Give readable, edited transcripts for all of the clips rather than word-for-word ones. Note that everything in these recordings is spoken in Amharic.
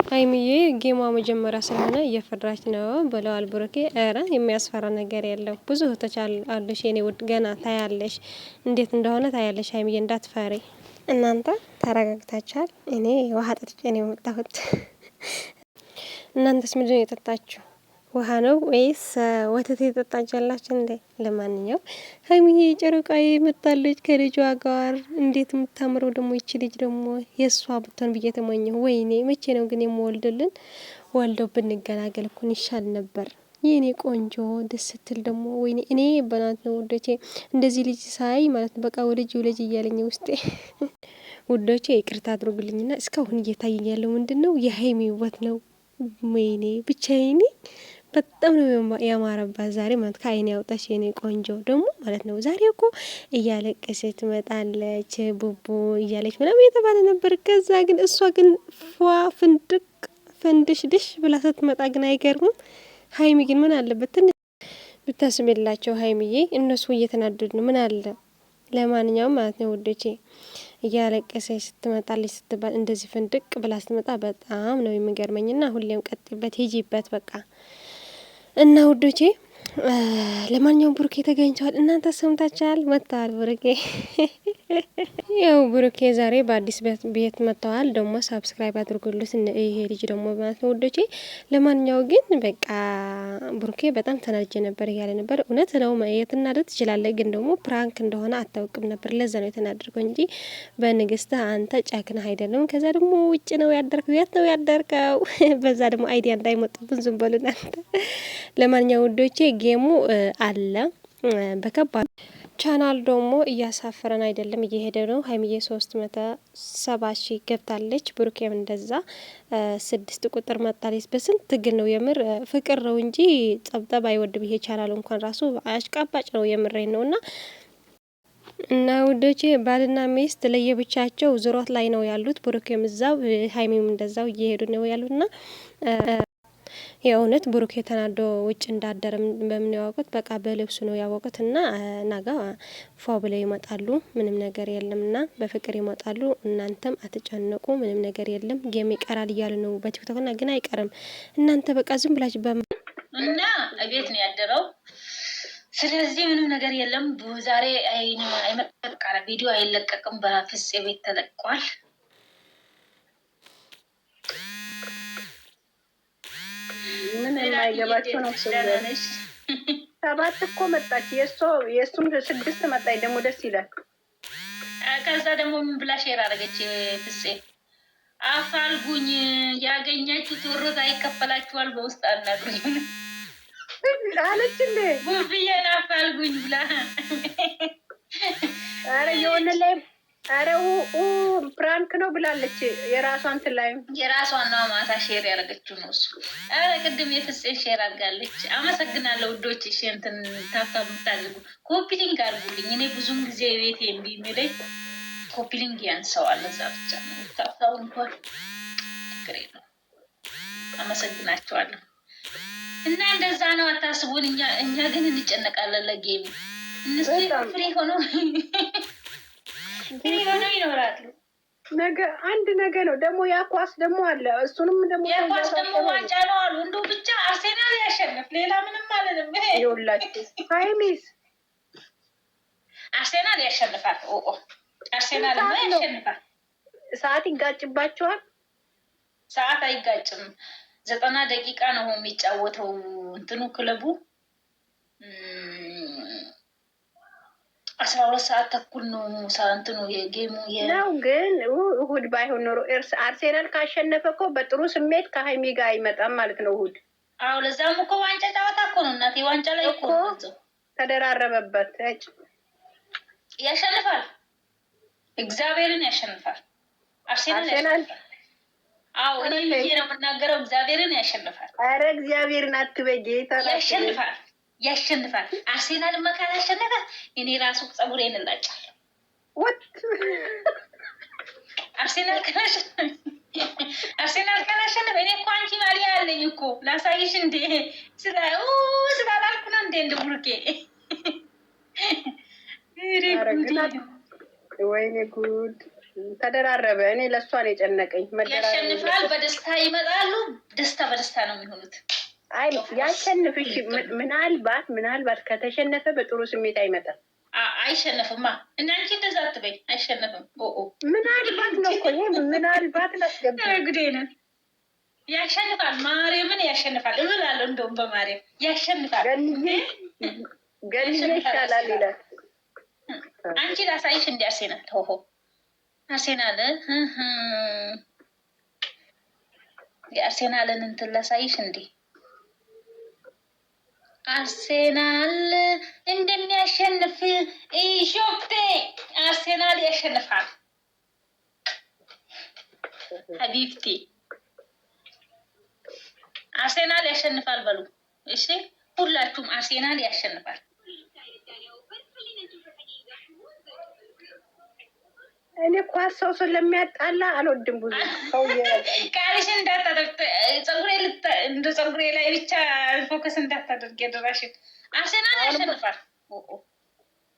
ሀይሚዬ ጌማ መጀመሪያ ስለሆነ እየፈራች ነው ብለዋል ብሩኬ። ኧረ የሚያስፈራ ነገር የለው። ብዙ እህቶች አሉሽ የኔ ውድ፣ ገና ታያለሽ፣ እንዴት እንደሆነ ታያለሽ። ሀይሚዬ እንዳትፈሪ። እናንተ ተረጋግታችኋል? እኔ ውሃ ጠጥቼ ነው የመጣሁት። እናንተስ ምንድን ነው የጠጣችሁ? ውሃ ነው ወይስ ወተት የጠጣችላችሁ እንዴ? ለማንኛውም ሀይሚዬ ጨረቃዬ መጣለች ከልጇ ጋር። እንዴት የምታምረው ደግሞ ይቺ ልጅ ደግሞ የእሷ ብትሆን ብዬ ተመኘሁ። ወይኔ መቼ ነው ግን የምወልድልን? ወልደው ብንገላገል እኮ ይሻል ነበር። የኔ ቆንጆ ደስ ስትል ደግሞ ወይኔ እኔ በናት ነው ውዶቼ፣ እንደዚህ ልጅ ሳይ ማለት ነው በቃ ወልጅ ወልጅ እያለኝ ውስጤ። ውዶቼ ይቅርታ አድርጉልኝና እስካሁን እየታየኝ ያለው ምንድን ነው? የሀይሚ ውበት ነው። ወይኔ ብቻዬን በጣም ነው ያማረባት ዛሬ ማለት ከአይኔ ያውጣሽ የኔ ቆንጆ ደግሞ ማለት ነው። ዛሬ እኮ እያለቀሰች ትመጣለች ቡቡ እያለች ምናምን የተባለ ነበር። ከዛ ግን እሷ ግን ፏ ፍንድቅ ፈንድሽ ድሽ ብላ ስትመጣ ግን አይገርምም? ሀይሚ ግን ምን አለበት ትንሽ ብታስብላቸው። ሀይሚዬ እነሱ እየተናደዱ ነው። ምን አለ ለማንኛውም ማለት ነው ውዶቼ እያለቀሰች ስትመጣለች ስትባል እንደዚህ ፍንድቅ ብላ ስትመጣ በጣም ነው የሚገርመኝና ሁሌም ቀጥበት ሂጂበት በቃ እና ውዶቼ። ለማንኛውም ብሩኬ ተገኝተዋል። እናንተ ሰምታችኋል? መጥተዋል ብሩኬ። ያው ብሩኬ ዛሬ በአዲስ ቤት መጥተዋል። ደግሞ ሰብስክራይብ አድርጉልት ይሄ ልጅ ደግሞ ማለት ነው ውዶቼ። ለማንኛውም ግን በቃ ብሩኬ በጣም ተናድጄ ነበር እያለ ነበር። እውነት ነው የትናደድ ትችላለህ፣ ግን ደግሞ ፕራንክ እንደሆነ አታውቅም ነበር። ለዛ ነው የተናደድከው እንጂ በንግስትህ አንተ ጨክነህ አይደለም። ከዛ ደግሞ ውጭ ነው ያደርከው። የት ነው ያደርከው? በዛ ደግሞ አይዲያ እንዳይመጡብን ዝም በሉ እናንተ። ለማንኛውም ውዶቼ ጌሙ አለ በከባድ ቻናል ደግሞ እያሳፈረን አይደለም፣ እየሄደ ነው። ሀይሚዬ 370,000 ገብታለች። ብሩኬም እንደዛ 6 ቁጥር መጣለች። በስንት ግን ነው የምር ፍቅር ነው እንጂ ጸብጠብ አይወድም። ይሄ ቻናል እንኳን ራሱ አሽቃባጭ ነው። የምሬን ነው። እና ውዶቼ ባልና ሚስት ለየብቻቸው ዙሮት ላይ ነው ያሉት። ብሩኬም እዛው ሀይሚም እንደዛው እየሄዱ ነው ያሉትና የእውነት ብሩክ የተናዶ ውጭ እንዳደረም በምን ያወቁት? በቃ በልብሱ ነው ያወቁት። እና ናጋ ፏ ብለው ይመጣሉ። ምንም ነገር የለምና በፍቅር ይመጣሉ። እናንተም አትጨነቁ፣ ምንም ነገር የለም። ጌም ይቀራል እያሉ ነው በቲክቶክ እና ግን አይቀርም። እናንተ በቃ ዝም ብላችሁ እና ቤት ነው ያደረው። ስለዚህ ምንም ነገር የለም። ዛሬ አይመጣ ቪዲዮ አይለቀቅም። በፍፄ ቤት ተለቋል። ምን የማይገባቸው ነው። ሰባት እኮ መጣች። የእሱም 6 መጣች። ደግሞ ደስ ይላል። ከዛ ደግሞ ምን ብላ ሼር አደረገች? ፍፄ አፋልጉኝ፣ ያገኛችሁ ትወሮት አይከፈላችኋል፣ በውስጥ አናግሩኝ አለች እንዴ ጉብዬን አፋልጉኝ ብላ። ኧረ የሆነ ላይ ኧረ ፕራንክ ነው ብላለች። የራሷን ትላይም የራሷን ነው ማታ ሼር ያደረገችው ነው እሱ። ኧረ ቅድም የፍፄን ሼር አድርጋለች። አመሰግናለሁ ውዶች። እሺ እንትን ታብታብ የምታደርጉ ኮፒሊንግ አድርጉልኝ። እኔ ብዙም ጊዜ ቤት የሚለኝ ኮፒሊንግ ያንሰዋል። እዛ ብቻ ነው ታብታቡ እንኳን ችግር የለውም። አመሰግናቸዋለሁ። እና እንደዛ ነው፣ አታስቡን። እኛ ግን እንጨነቃለን ለጌሙ። እነሱ ፍሪ ሆኖ ይኖራሉ። ነገ አንድ ነገ ነው ደግሞ ያኳስ ደግሞ አለ። እሱንም ደግሞ ያኳስ ደግሞ ዋንጫ ነው አሉ። እንዶ ብቻ አርሴናል ያሸንፍ፣ ሌላ ምንም አለንም። ይኸውላችሁ ሀይሚስ አርሴናል ያሸንፋል። አርሴናል ያሸንፋል። ሰዓት ይጋጭባቸዋል። ሰዓት አይጋጭም። 90 ደቂቃ ነው የሚጫወተው እንትኑ ክለቡ 12 ሰዓት ተኩል ነው ሳንትኑ የጌሙ ነው። ግን እሁድ ባይሆን ኖሮ አርሴናል ካሸነፈ እኮ በጥሩ ስሜት ከሀይሚ ጋር አይመጣም ማለት ነው እሁድ። አዎ ለዛም እኮ ዋንጫ ጨዋታ እኮ ነው እናቴ። ዋንጫ ላይ እኮ ተደራረበበት። ያሸንፋል፣ እግዚአብሔርን ያሸንፋል። አርሴናል ያሸንፋል። አዎ እኔ ብዬ ነው የምናገረው። እግዚአብሔርን ያሸንፋል። አረ እግዚአብሔርን አትበይ፣ ጌታ ያሸንፋል። አርሴናል መካል ያሸነፈ እኔ ራሱ ጸጉሬን እላጫለሁ። አርሴናል ካላሸነፈ እኔ እኮ አንቺ ማሊያ ያለኝ እኮ ላሳይሽ እንዴ ስላላልኩ ነው እንዴ እንደ ብሩኬ። ወይኔ ጉድ ተደራረበ። እኔ ለእሷ ነው የጨነቀኝ። ያሸንፋል። በደስታ ይመጣሉ። ደስታ በደስታ ነው የሚሆኑት። አይ ያሸንፍ። እሺ ምናልባት ከተሸነፈ በጥሩ ስሜት አይመጣም። አይሸነፍማ። እና አንቺ እንደዛ አትበይ። አይሸነፍም። ምናልባት ነው እኮ ይሄ ምናልባት ጉዴ ነው። ያሸንፋል። ማርያምን ያሸንፋል እላለሁ። እንደውም በማርያም ያሸንፋል። ገንዬ ይሻላል ይላል። አንቺ ላሳይሽ እንዲ አርሴናል ሆሆ አርሴናል የአርሴናልን እንትን ላሳይሽ እንዲ አርሴናል እንደሚያሸንፍ ሾፍቴ አርሴናል ያሸንፋል። ሀቢብቲ አርሴናል ያሸንፋል በሉ እሺ፣ ሁላችሁም አርሴናል ያሸንፋል። እኔ ኳስ ሰው ስለሚያጣላ አልወድም። ብዙ ሰው ቃልሽ እንዳታደርግ ፀጉሬ ላይ ብቻ ፎከስ እንዳታደርግ የደራሽን። አርሴናል ያሸንፋል።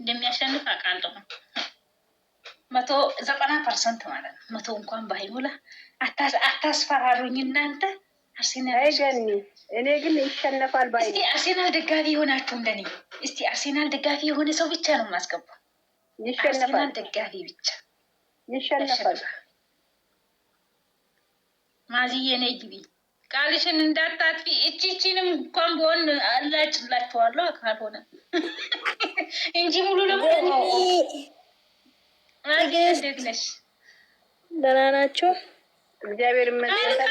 እንደሚያሸንፍ አውቃለሁ። 190% ማለት ነው። 100 እንኳን ባይሞላ አታስፈራሩኝ እናንተ። አርሴናል አይገኒ እኔ ግን ይሸነፋል ባይ። እስቲ አርሴናል ደጋፊ የሆናችሁ እንደኔ እስቲ አርሴናል ደጋፊ የሆነ ሰው ብቻ ነው የማስገባው። አርሴናል ደጋፊ ብቻ ይሸነፋል። ማዚዬ ነይ ግቢ። ቃልሽን እንዳታጥፊ። እቺንም እንኳን በሆን አላጭላችኋለሁ ካልሆነ እንጂ ሙሉ ለሙሉ እንዴት ነሽ? ደህና ናቸው። እግዚአብሔር ይመስገን።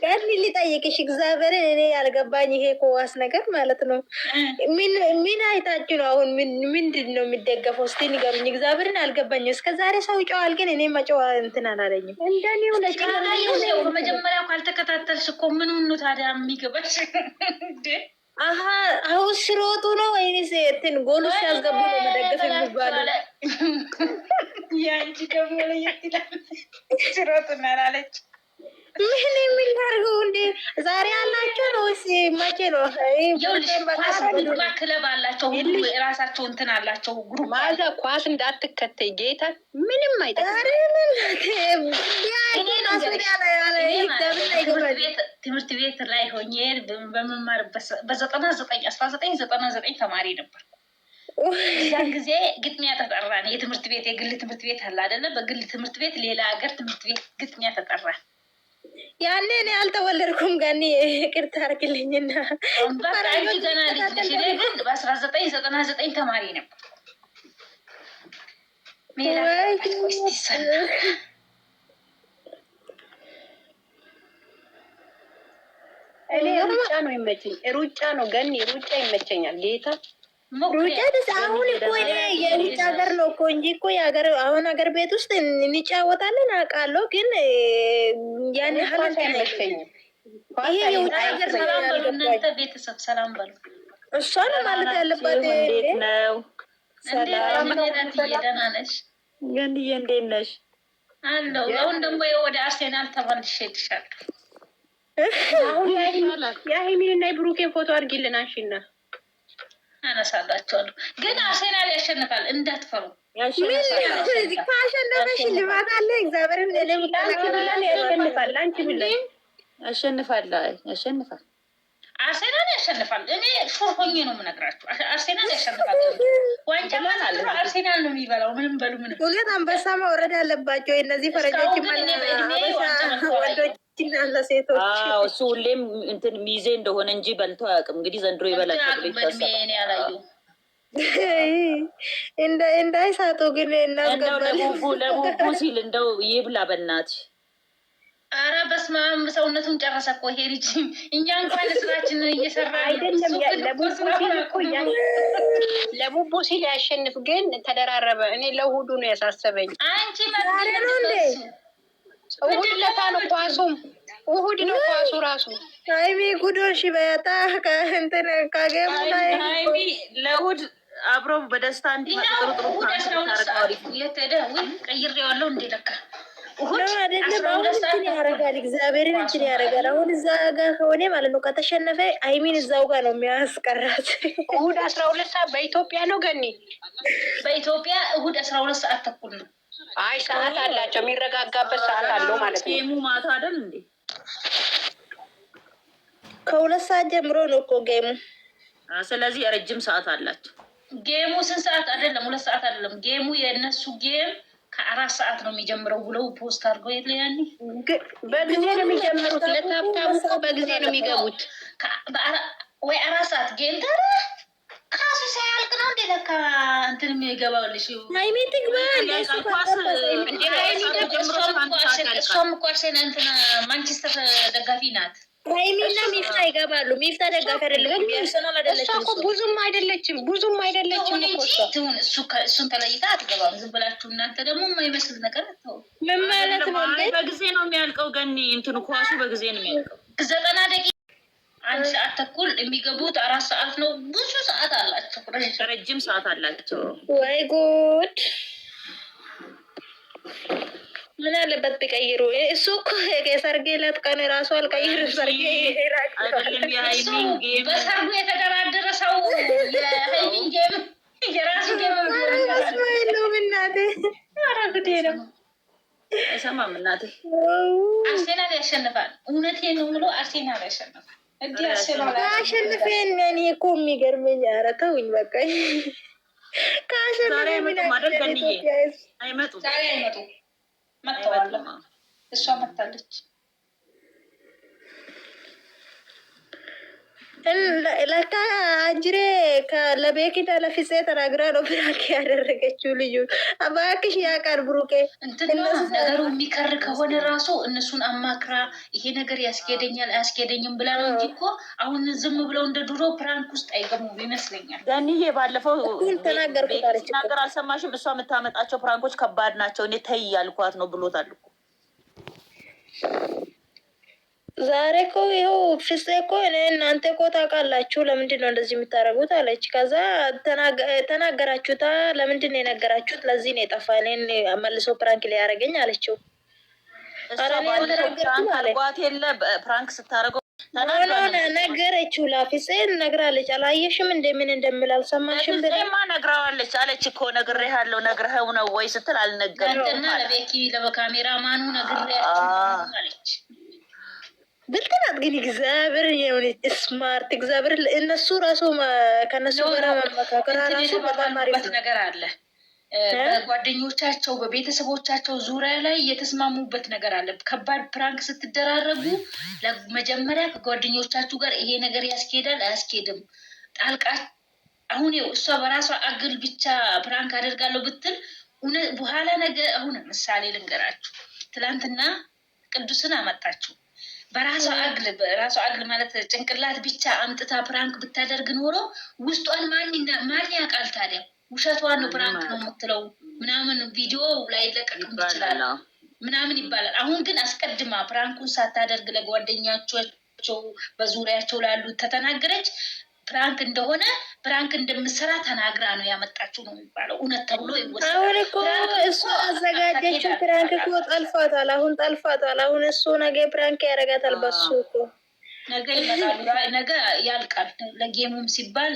ጋኒ ሊጠይቅሽ እግዚአብሔርን እኔ ያልገባኝ ይሄ ኮዋስ ነገር ማለት ነው። ምን አይታችሁ ነው አሁን? ምንድን ነው የሚደገፈው? እስቲ ንገሩኝ። እግዚአብሔርን አልገባኝ። እስከ ዛሬ ሰው ይጨዋል፣ ግን እኔ መጨዋ እንትን አላለኝም። እንደኔው መጀመሪያው ካልተከታተልሽ እኮ ምን ነው ታዲያ የሚገባሽ? አሁን ስሮጡ ነው ወይስ እንትን ጎሉ ሲያስገቡ ነው መደገፍ የሚባለው? ያንቺ ደግሞ ለየት ይላል። ስሮጡ እናላለች። ምን የምናደርገው እንዴ? ዛሬ አላቸው ነው ወይስ መቼ ነው? ክለብ አላቸው፣ ሁሉ የራሳቸው እንትን አላቸው። ግሩፕ ማዛ ኳስ እንዳትከተይ ጌታ ምንም አይጠቅም። ትምህርት ቤት ላይ ሆኜ በመማርበት በ1999 ተማሪ ነበር። እዛን ጊዜ ግጥሚያ ተጠራን። የትምህርት ቤት የግል ትምህርት ቤት አለ አይደለ? በግል ትምህርት ቤት ሌላ ሀገር ትምህርት ቤት ግጥሚያ ተጠራን። ያኔ እኔ አልተወለድኩም። ጋኒ ቅርታ አድርግልኝና አንቺ ገና ልጅ ነሽ። እኔ ግን በ1999 ተማሪ ነበር። እኔ ሩጫ ነው ይመቸኝ። ሩጫ ነው ገኒ፣ ሩጫ ይመቸኛል ጌታ ሩጫ ደስ። አሁን እኮ የሩጫ ሀገር ነው እኮ እንጂ እኮ የሀገር አሁን ሀገር ቤት ውስጥ እንጫወታለን አውቃለሁ፣ ግን ያን ያህል አይመቸኝም። ይሄ የውጭ ሀገር ነው። እናንተ ቤተሰብ ሰላም በሉ። እሷ ነው ማለት ያለባት። እንዴት ነው? ሰላም ደህና ነሽ? ገንዬ እንዴት ነሽ? አለሁ። አሁን ደግሞ ወደ አርሴናል ተመልሼ እልሻለሁ። የሀይሚንና የብሩኬን ፎቶ አድርጊልን አንሺና አነሳላቸዋለሁ። ግን አርሴናል ያሸንፋል እንዳትፈሩ። ካሸነፈ ሽልማት አለ። እግዚአብሔርን ያሸንፋል። አንቺ ብለን ያሸንፋል። አርሴናል ያሸንፋል። እኔ ሹር ሆኜ ነው የምነግራችሁ። አርሴናል ያሸንፋል። ዋንጫ አርሴናል ነው የሚበላው። ምንም በሉ ምንም። ሁለት አንበሳ መውረድ አለባቸው እነዚህ ፈረጆች ወንዶች እና ሴቶች። እሱ ሁሌም እንትን ሚዜ እንደሆነ እንጂ በልቶ አያውቅም። እንግዲህ ዘንድሮ ይበላቸው ያላዩ እንዳይሳጡ ግን እናስገባለን። ለቡቡ ሲል እንደው ይብላ በእናትሽ። አረ በስመ አብ ሰውነቱን ጨረሰ እኮ ይሄ ልጅ። እኛ እንኳን ስራችንን እየሰራ አይደለም። ለቡቡ ሲል ያሸንፍ፣ ግን ተደራረበ። እኔ ለእሑዱ ነው ያሳሰበኝ። አንቺ እሑድ ለታ ነው ኳሱም፣ እሑድ ነው ኳሱ ራሱ። ሀይሚ ጉዶሽ በያታ ከእንትን ካገሙ ላይ ሀይሚ ለእሑድ አብረው በደስታ እንዲመጡ ጥሩ ቀይሬዋለሁ እንዴ ለካ አይደለም አሁን እንትን ያደርጋል፣ እግዚአብሔርን እንትን ያደርጋል። አሁን እዛ ጋር ከሆነ ማለት ነው ከተሸነፈ አይሚን እዛው ጋር ነው የሚያስቀራት። እሁድ 12 ሰዓት በኢትዮጵያ ነው ገኒ፣ በኢትዮጵያ እሁድ 12 ሰዓት ተኩል ነው። አይ ሰዓት አላቸው፣ የሚረጋጋበት ሰዓት አለው ማለት ነው። ጌሙ ማታ አይደል እንዴ? ከ2 ሰዓት ጀምሮ ነው እኮ ጌሙ። ስለዚህ የረጅም ሰዓት አላቸው። ጌሙ ስንት ሰዓት አይደለም፣ 2 ሰዓት አይደለም። ጌሙ የእነሱ ጌም ከ4 ሰዓት ነው የሚጀምረው ብለው ፖስት አድርገው የለ ያኔ በጊዜ ነው የሚጀምሩት። ለታብታቡ እኮ በጊዜ ነው የሚገቡት። ወይ 4 ሰዓት ጌም ታዲያ ካሱ ሳያልቅ ነው እንዴ ለካ እንትን የሚገባልሽ ሃይሚን ትግባ እሷም እኮ አርሴናል እንትን ማንቸስተር ደጋፊ ናት። ሃይሚና ሚፍታ ይገባሉ። ሚፍታ ደጋፊ አይደለም፣ አርሰናል አይደለችም። እሷ ብዙም አይደለችም እሱን ተለይታ አትገባም። ዝም ብላችሁ እናንተ ደግሞ የማይመስል ነገር አታው። ምን ማለት ነው? በጊዜ ነው የሚያልቀው ገኒ፣ እንትኑ ኳሱ በጊዜ ነው የሚያልቀው። 90 ደቂቃ 1 ሰዓት ተኩል የሚገቡት 4 ሰዓት ነው። ብዙ ሰዓት አላቸው፣ ረጅም ሰዓት አላቸው። ወይ ጉድ! ምን አለበት ቢቀይሩ? እሱ እኮ የሰርጌ ዕለት ቀን ራሱ አልቀይርም። ሰርጌ አይደለም የሃይሚን ጌም በሰርጉ የተደራደረ ሰው የሃይሚን ጌም የራሱ ጌም ነው። እናቴ ኧረ ጉዴ ነው። አይሰማም እናቴ። አርሴናል ያሸንፋል። እውነቴን ነው ብሎ አርሴናል ያሸንፋል። እንዲህ አሸንፈን እኔ እኮ የሚገርመኝ ኧረ ተውኝ በቃ። ዛሬ አይመጡም አይደል ገኒዬ? አይመጡም ዛሬ አይመጡም። መጥተዋል። እሷ መጥታለች። ለካ አጅሬ ለቤኪና ለፊሴ ተናግራ ነው ብራክ ያደረገችው ልዩ። እባክሽ ያውቃል ብሩኬ። ነገሩ የሚከር ከሆነ ራሱ እነሱን አማክራ ይሄ ነገር ያስኬደኛል አያስኬደኝም ብላ ነው እንጂ እኮ አሁን ዝም ብለው እንደ ድሮ ፕራንክ ውስጥ አይገቡም ይመስለኛል። ገኒዬ ባለፈው ተናገርኩት ነገር አልሰማሽም? እሷ የምታመጣቸው ፕራንኮች ከባድ ናቸው። እኔ ተይ ያልኳት ነው ብሎታል እኮ ዛሬ እኮ ይኸው ፍፄ እኮ እኔ እናንተ እኮ ታውቃላችሁ ለምንድን ነው እንደዚህ የምታደርጉት አለች። ከዛ ተናገራችሁታ ለምንድን ነው የነገራችሁት? ለዚህ ነው የጠፋ እኔን መልሶ ፕራንክ ሊያደርገኝ አለችው። ፕራንክ የለ ፕራንክ ስታደርገው ነገረችው። ላፊፄ ነግራለች። አላየሽም እንደምን እንደምል አልሰማሽም? ማ ነግራዋለች አለች እኮ ነግሬሃለሁ። ነግረኸው ነው ወይ ስትል አልነገርኩም ለቤኪ ለበካሜራ ማኑ ነግሬያችሁ አለች። ብልጥ ናት ግን እግዚአብሔር የሆነ ስማርት እግዚአብሔር። እነሱ ራሱ ከነሱ ጋር መመካከር ራሱ በጣም አሪፍ ነገር አለ። በጓደኞቻቸው በቤተሰቦቻቸው ዙሪያ ላይ የተስማሙበት ነገር አለ። ከባድ ፕራንክ ስትደራረጉ መጀመሪያ ከጓደኞቻችሁ ጋር ይሄ ነገር ያስኬዳል አያስኬድም ጣልቃ አሁን እሷ በራሷ አግል ብቻ ፕራንክ አደርጋለሁ ብትል በኋላ ነገር አሁን ምሳሌ ልንገራችሁ። ትላንትና ቅዱስን አመጣችሁ በራሷ አግል ማለት ጭንቅላት ብቻ አምጥታ ፕራንክ ብታደርግ ኖሮ ውስጧን ማን ያውቃል ታዲያ? ውሸቷን ነው ፕራንክ ነው የምትለው ምናምን ቪዲዮ ላይ ለቀቅም ይችላል ምናምን ይባላል። አሁን ግን አስቀድማ ፕራንኩን ሳታደርግ ለጓደኛቸው በዙሪያቸው ላሉት ተተናገረች። ፕራንክ እንደሆነ ፕራንክ እንደምሰራ ተናግራ ነው ያመጣችው ነው የሚባለው። እውነት ተብሎ ይወሰዳል። አሁን እኮ እሱ አዘጋጀችው ፕራንክ እኮ ጠልፋታል። አሁን እሱ ነገ ፕራንክ ያደርጋታል። በሱ እኮ ነገ ይመጣሉ። ነገ ያልቃል። ለጌሙም ሲባል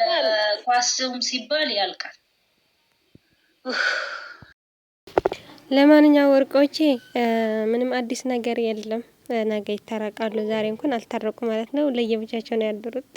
ለኳስም ሲባል ያልቃል። ለማንኛውም ወርቆቼ ምንም አዲስ ነገር የለም። ነገ ይታረቃሉ። ዛሬ እንኳን አልታረቁ ማለት ነው። ለየብቻቸው ነው ያደሩት።